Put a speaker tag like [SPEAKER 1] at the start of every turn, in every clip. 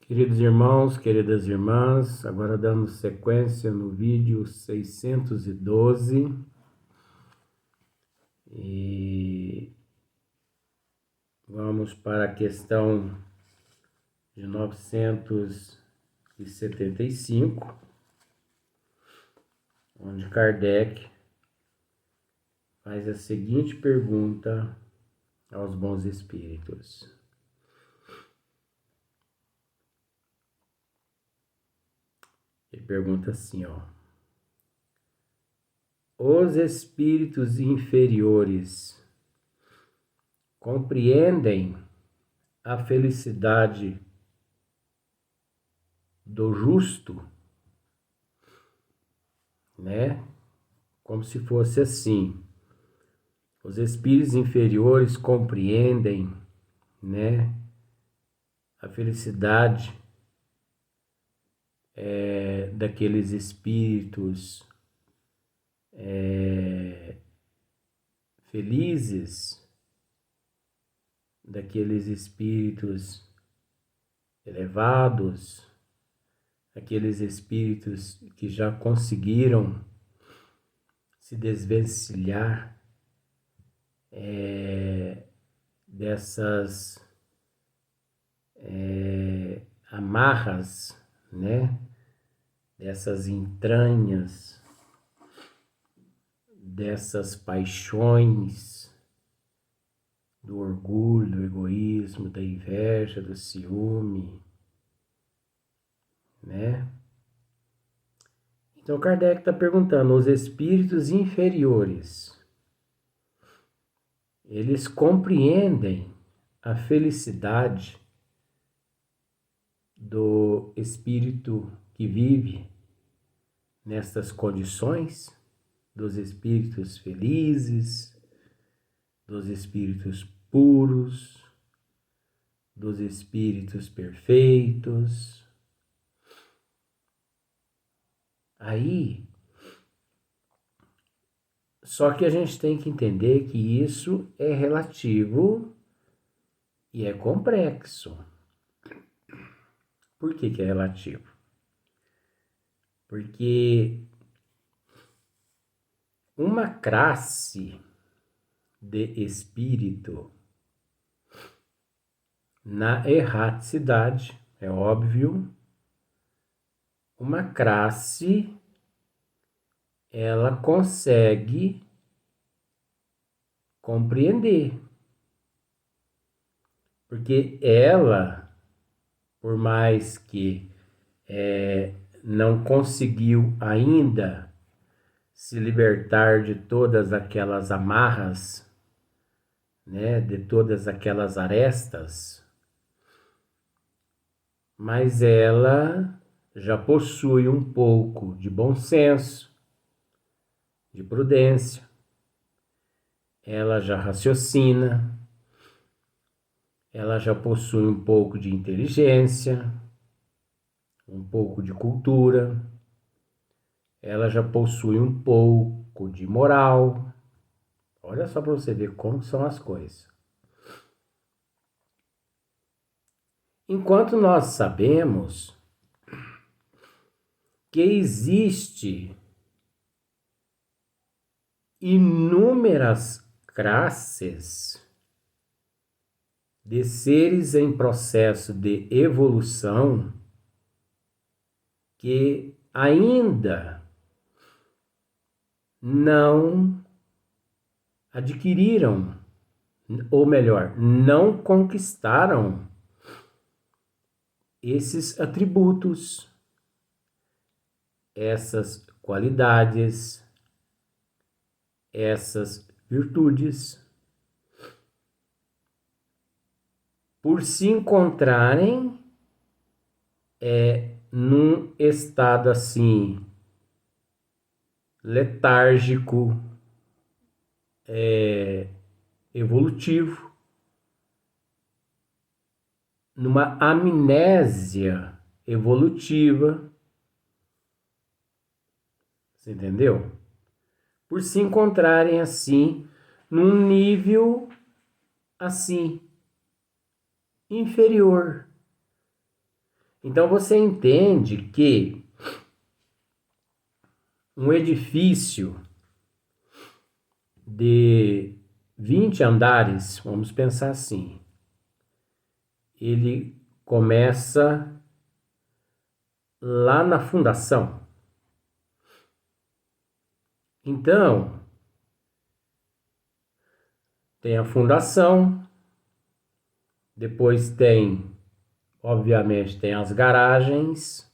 [SPEAKER 1] Queridos irmãos, queridas irmãs, agora damos sequência no vídeo 612 e vamos para a questão de 975, onde Kardec faz a seguinte pergunta aos bons espíritos. Ele pergunta assim, os espíritos inferiores compreendem a felicidade do justo, né? Como se fosse assim. Os espíritos inferiores compreendem, né, a felicidade daqueles espíritos felizes, daqueles espíritos elevados, aqueles espíritos que já conseguiram se desvencilhar dessas amarras, né? Dessas entranhas, dessas paixões, do orgulho, do egoísmo, da inveja, do ciúme, né? Então Kardec está perguntando, os espíritos inferiores, eles compreendem a felicidade do espírito que vive nestas condições, dos espíritos felizes, dos espíritos puros, dos espíritos perfeitos. Aí, só que a gente tem que entender que isso é relativo e é complexo. Por que é relativo? Porque uma classe de espírito na erraticidade, é óbvio, uma classe ela consegue compreender, porque ela, por mais que não conseguiu ainda se libertar de todas aquelas amarras, né, de todas aquelas arestas, mas ela já possui um pouco de bom senso, de prudência, ela já raciocina, ela já possui um pouco de inteligência, um pouco de cultura, ela já possui um pouco de moral. Olha só para você ver como são as coisas. Enquanto nós sabemos que existe inúmeras classes de seres em processo de evolução que ainda não adquiriram, ou melhor, não conquistaram esses atributos, essas qualidades, essas virtudes, por se encontrarem num estado assim letárgico, evolutivo, numa amnésia evolutiva. Você entendeu? Por se encontrarem assim, num nível assim, inferior. Então você entende que um edifício de 20 andares, vamos pensar assim, ele começa lá na fundação. Então, tem a fundação, depois tem, obviamente, tem as garagens,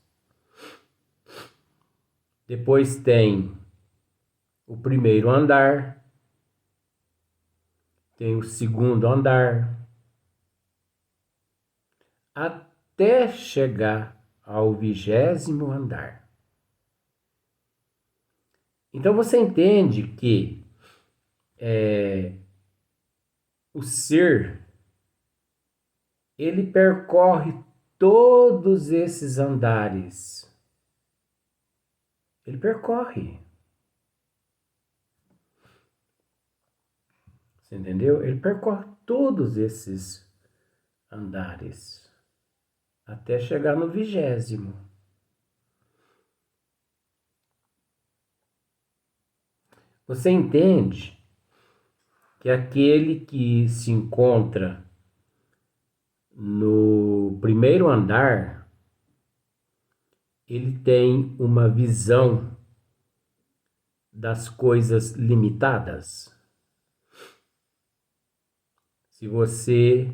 [SPEAKER 1] depois tem o primeiro andar, tem o segundo andar, até chegar ao 20º andar. Então você entende que o ser, ele percorre todos esses andares. Ele percorre. Você entendeu? Ele percorre todos esses andares até chegar no 20º. Você entende que aquele que se encontra no primeiro andar, ele tem uma visão das coisas limitadas? Se você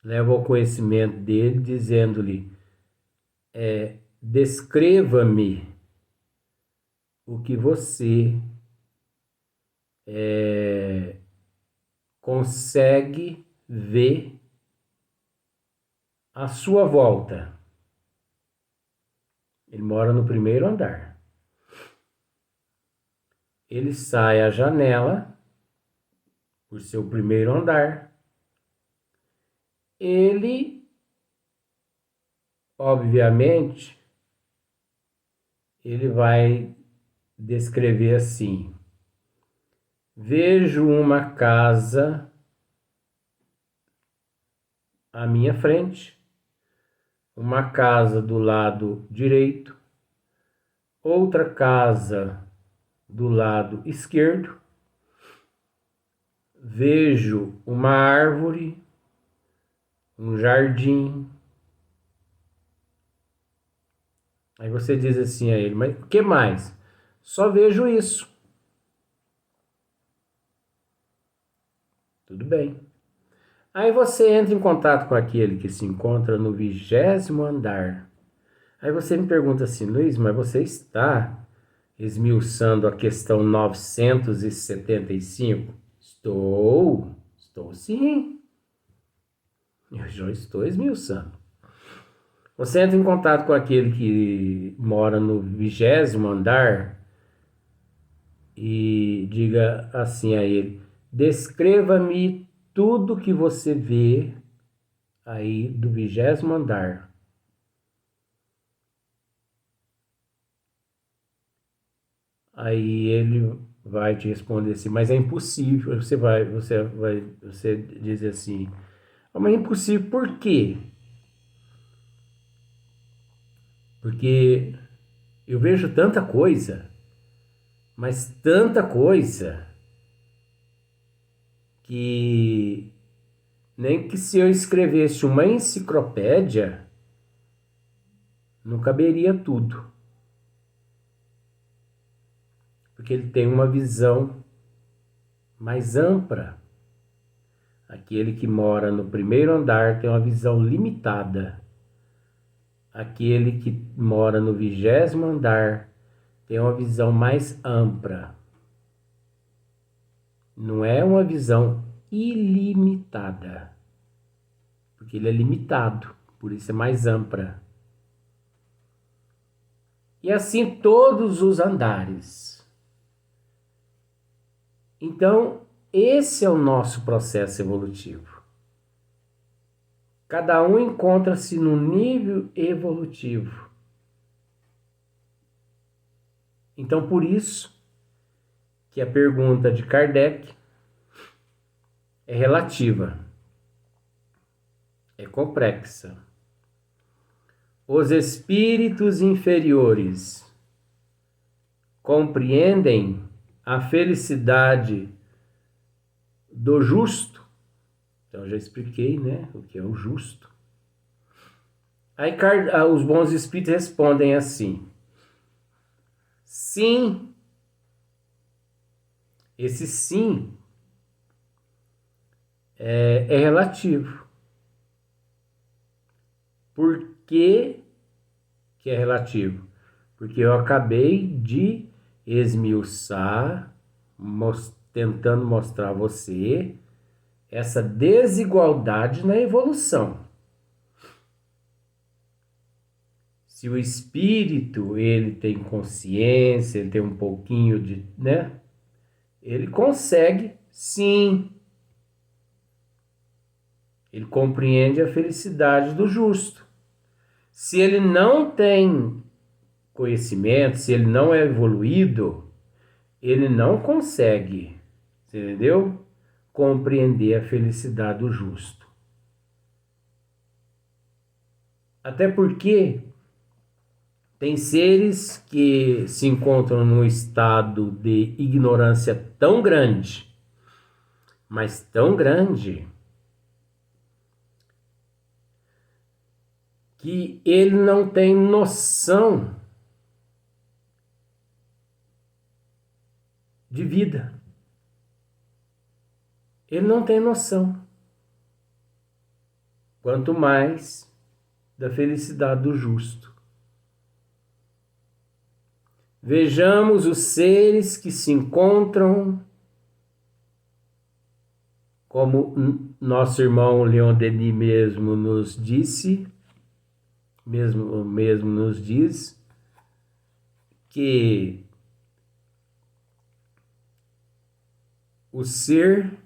[SPEAKER 1] leva ao conhecimento dele, dizendo-lhe, descreva-me o que você consegue ver à sua volta. Ele mora no primeiro andar. Ele sai à janela, por seu primeiro andar. Ele, obviamente, ele vai descrever assim: vejo uma casa à minha frente, uma casa do lado direito, outra casa do lado esquerdo, vejo uma árvore, um jardim. Aí você diz assim a ele, mas o que mais? Só vejo isso. Tudo bem. Aí você entra em contato com aquele que se encontra no 20º andar. Aí você me pergunta assim, Luiz, mas você está esmiuçando a questão 975? Estou sim. Eu já estou esmiuçando. Você entra em contato com aquele que mora no 20º andar e diga assim a ele, descreva-me tudo que você vê aí do 20º andar. Aí ele vai te responder assim, mas é impossível. Você diz assim, mas é impossível por quê? Porque eu vejo tanta coisa, mas tanta coisa, que nem que se eu escrevesse uma enciclopédia, não caberia tudo. Porque ele tem uma visão mais ampla. Aquele que mora no primeiro andar tem uma visão limitada. Aquele que mora no 20º andar tem uma visão mais ampla. Não é uma visão ilimitada, porque ele é limitado, por isso é mais ampla. E assim todos os andares. Então, esse é o nosso processo evolutivo. Cada um encontra-se no nível evolutivo. Então, por isso que a pergunta de Kardec é relativa, é complexa. os espíritos inferiores compreendem a felicidade do justo. Então, eu já expliquei, né, o que é o justo. Aí os bons espíritos respondem assim: sim. Esse sim é relativo. Por que é relativo? Porque eu acabei de esmiuçar, tentando mostrar a você essa desigualdade na evolução. Se o espírito, ele tem consciência, ele tem um pouquinho de, né? Ele consegue, sim. Ele compreende a felicidade do justo. Se ele não tem conhecimento, se ele não é evoluído, ele não consegue, entendeu? Compreender a felicidade do justo. Até porque tem seres que se encontram num estado de ignorância tão grande, mas tão grande, que ele não tem noção de vida. Ele não tem noção. Quanto mais da felicidade do justo. Vejamos os seres que se encontram, como nosso irmão Leon Denis mesmo nos disse, mesmo nos diz, que o ser,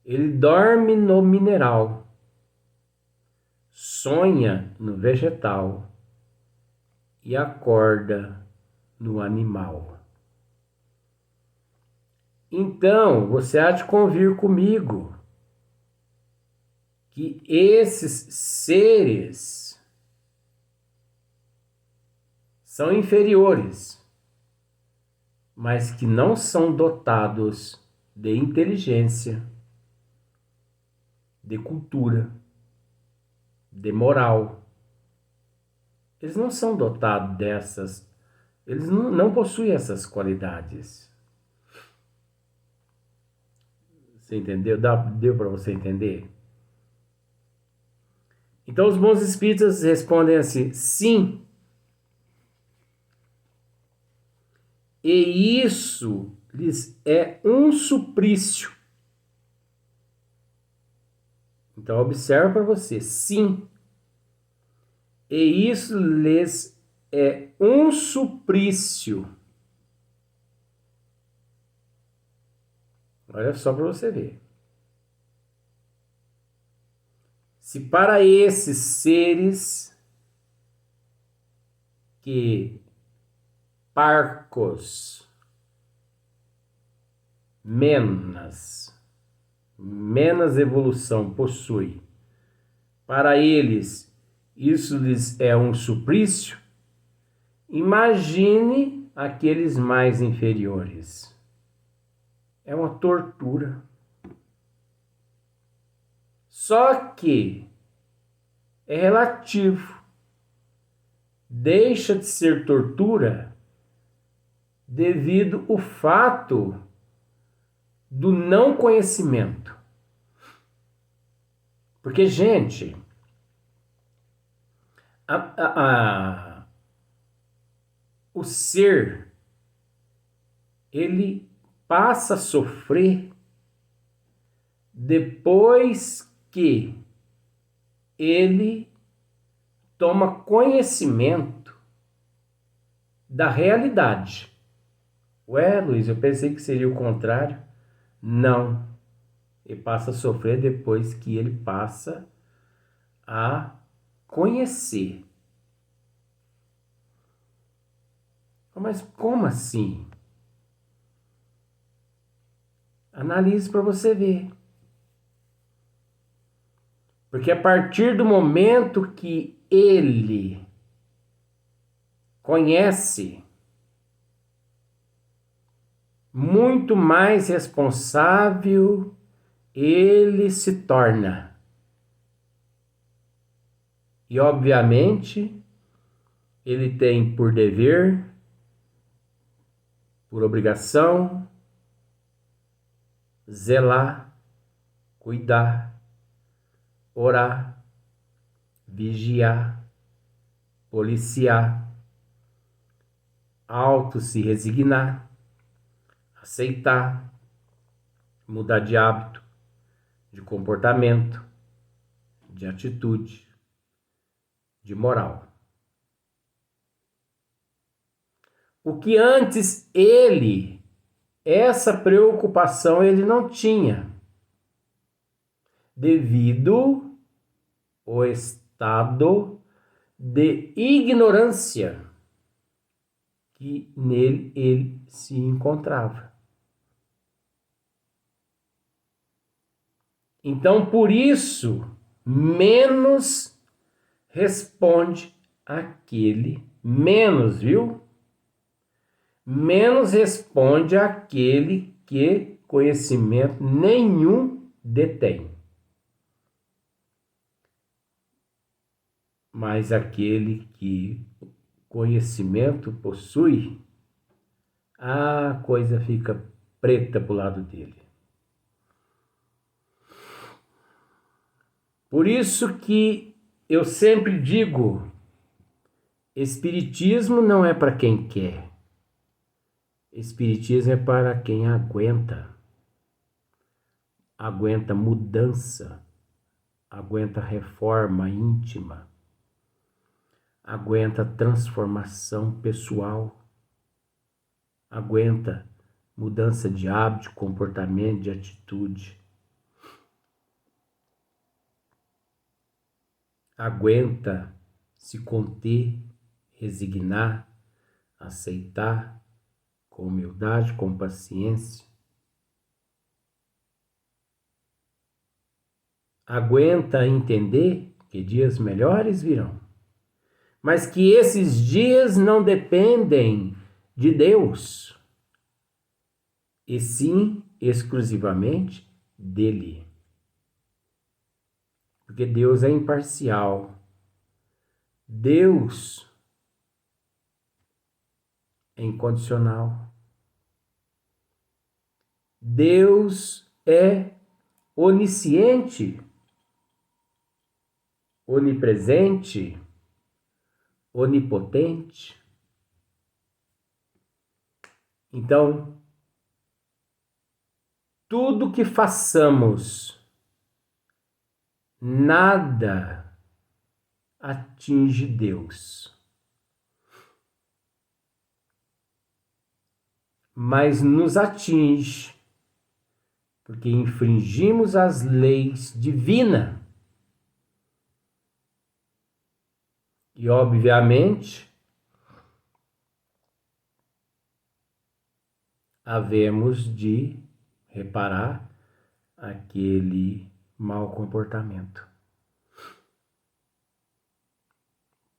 [SPEAKER 1] ele dorme no mineral, sonha no vegetal e acorda no animal. Então, você há de convir comigo que esses seres são inferiores, mas que não são dotados de inteligência, de cultura, de moral. Eles não são dotados dessas, eles não possuem essas qualidades. Você entendeu? Deu para você entender? Então os bons espíritos respondem assim: sim. E isso lhes é um suplício. Então observe para você: sim. E isso lhes é um suplício. Olha só para você ver. Se para esses seres que parcos, menos evolução possui, para eles isso lhes é um suplício, imagine aqueles mais inferiores. É uma tortura. Só que é relativo. Deixa de ser tortura devido ao fato do não conhecimento. Porque, gente, o ser, ele passa a sofrer depois que ele toma conhecimento da realidade. Ué, Luiz, eu pensei que seria o contrário. Não. Ele passa a sofrer depois que ele passa a conhecer. Mas como assim? Analise para você ver. Porque a partir do momento que ele conhece, muito mais responsável ele se torna. E, obviamente, ele tem por dever, por obrigação, zelar, cuidar, orar, vigiar, policiar, se resignar, aceitar, mudar de hábito, de comportamento, de atitude, de moral. O que antes essa preocupação ele não tinha, devido ao estado de ignorância que nele ele se encontrava. Então, por isso, menos responde menos, viu? Menos responde aquele que conhecimento nenhum detém. Mas aquele que conhecimento possui, a coisa fica preta pro lado dele. Por isso que eu sempre digo, espiritismo não é para quem quer. Espiritismo é para quem aguenta. Aguenta mudança, aguenta reforma íntima, aguenta transformação pessoal, aguenta mudança de hábito, de comportamento, de atitude. Aguenta se conter, resignar, aceitar, com humildade, com paciência. Aguenta entender que dias melhores virão, mas que esses dias não dependem de Deus, e sim exclusivamente dele. Porque Deus é imparcial. Deus é incondicional. Deus é onisciente, onipresente, onipotente. Então, tudo que façamos, nada atinge Deus, mas nos atinge porque infringimos as leis divinas. E, obviamente, havemos de reparar aquele mau comportamento.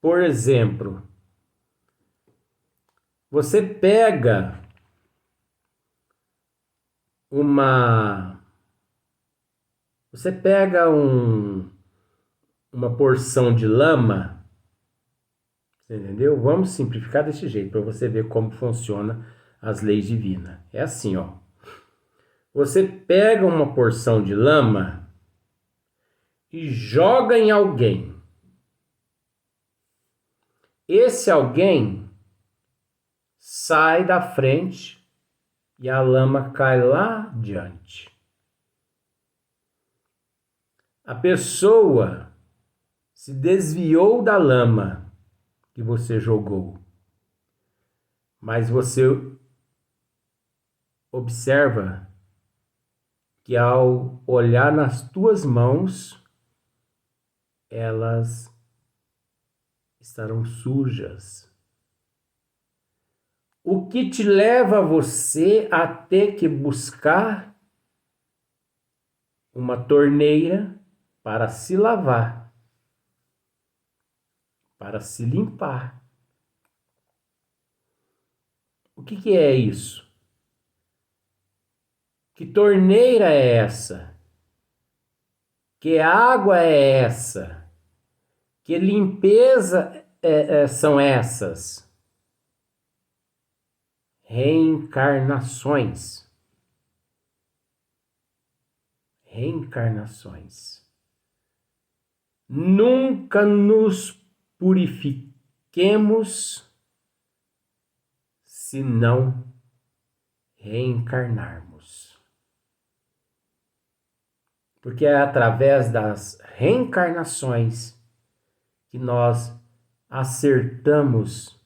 [SPEAKER 1] Por exemplo, você pega uma porção de lama, você entendeu? Vamos simplificar desse jeito para você ver como funciona as leis divinas. É assim, ó. Você pega uma porção de lama e joga em alguém. Esse alguém sai da frente e a lama cai lá diante. A pessoa se desviou da lama que você jogou, mas você observa que ao olhar nas tuas mãos, elas estarão sujas. O que te leva você a ter que buscar uma torneira para se lavar? para se limpar. O que é isso? Que torneira é essa? Que água é essa? Que limpeza são essas? Reencarnações. Reencarnações. Nunca nos purifiquemos se não reencarnarmos. Porque é através das reencarnações que nós acertamos,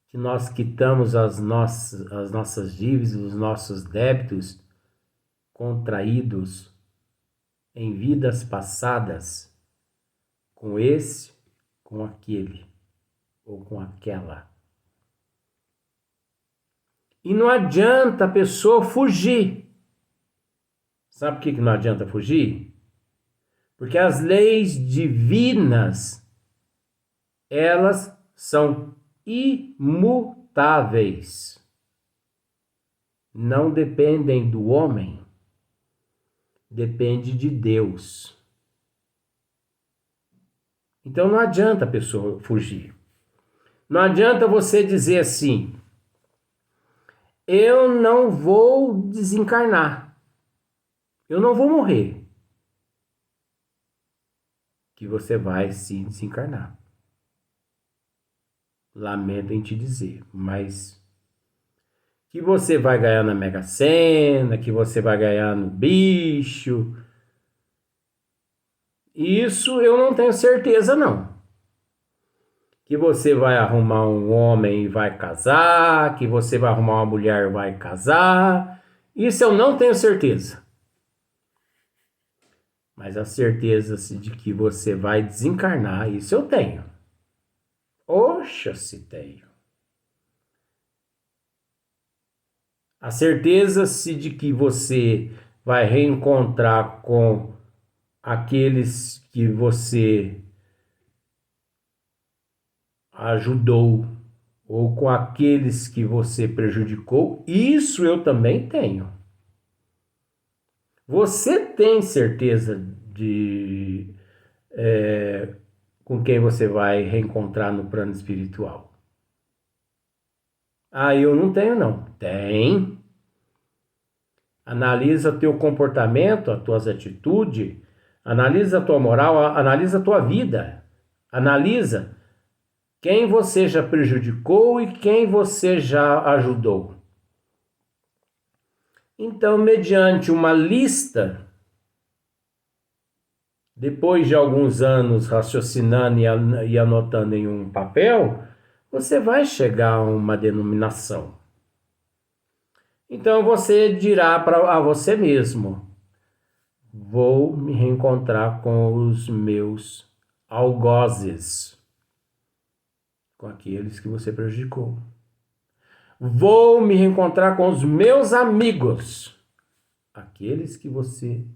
[SPEAKER 1] que nós quitamos as nossas dívidas, os nossos débitos contraídos em vidas passadas com esse, com aquele ou com aquela. E não adianta a pessoa fugir. Sabe por que não adianta fugir? Porque as leis divinas, elas são imutáveis. Não dependem do homem, depende de Deus. Então não adianta a pessoa fugir. Não adianta você dizer assim: eu não vou desencarnar. Eu não vou morrer. Que você vai sim desencarnar. Lamento em te dizer, mas que você vai ganhar na Mega Sena, que você vai ganhar no bicho, isso eu não tenho certeza não. Que você vai arrumar um homem e vai casar, que você vai arrumar uma mulher e vai casar, isso eu não tenho certeza. Mas a certeza de que você vai desencarnar, isso eu tenho. Oxa, se tenho. A certeza de que você vai reencontrar com aqueles que você ajudou ou com aqueles que você prejudicou, isso eu também tenho. Você tem certeza de com quem você vai reencontrar no plano espiritual? Ah, eu não tenho não. Tem. Analisa teu comportamento, as tuas atitudes, analisa a tua moral, analisa a tua vida. Analisa quem você já prejudicou e quem você já ajudou. Então, mediante uma lista, depois de alguns anos raciocinando e anotando em um papel, você vai chegar a uma denominação. Então você dirá a você mesmo: vou me reencontrar com os meus algozes, com aqueles que você prejudicou. Vou me reencontrar com os meus amigos, aqueles que você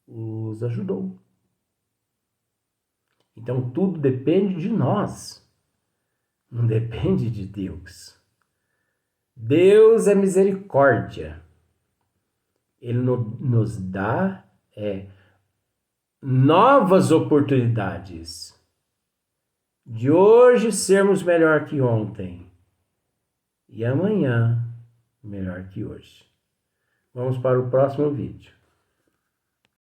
[SPEAKER 1] os ajudou. Então tudo depende de nós, não depende de Deus. Deus é misericórdia. Ele nos dá novas oportunidades de hoje sermos melhor que ontem e amanhã melhor que hoje. Vamos para o próximo vídeo.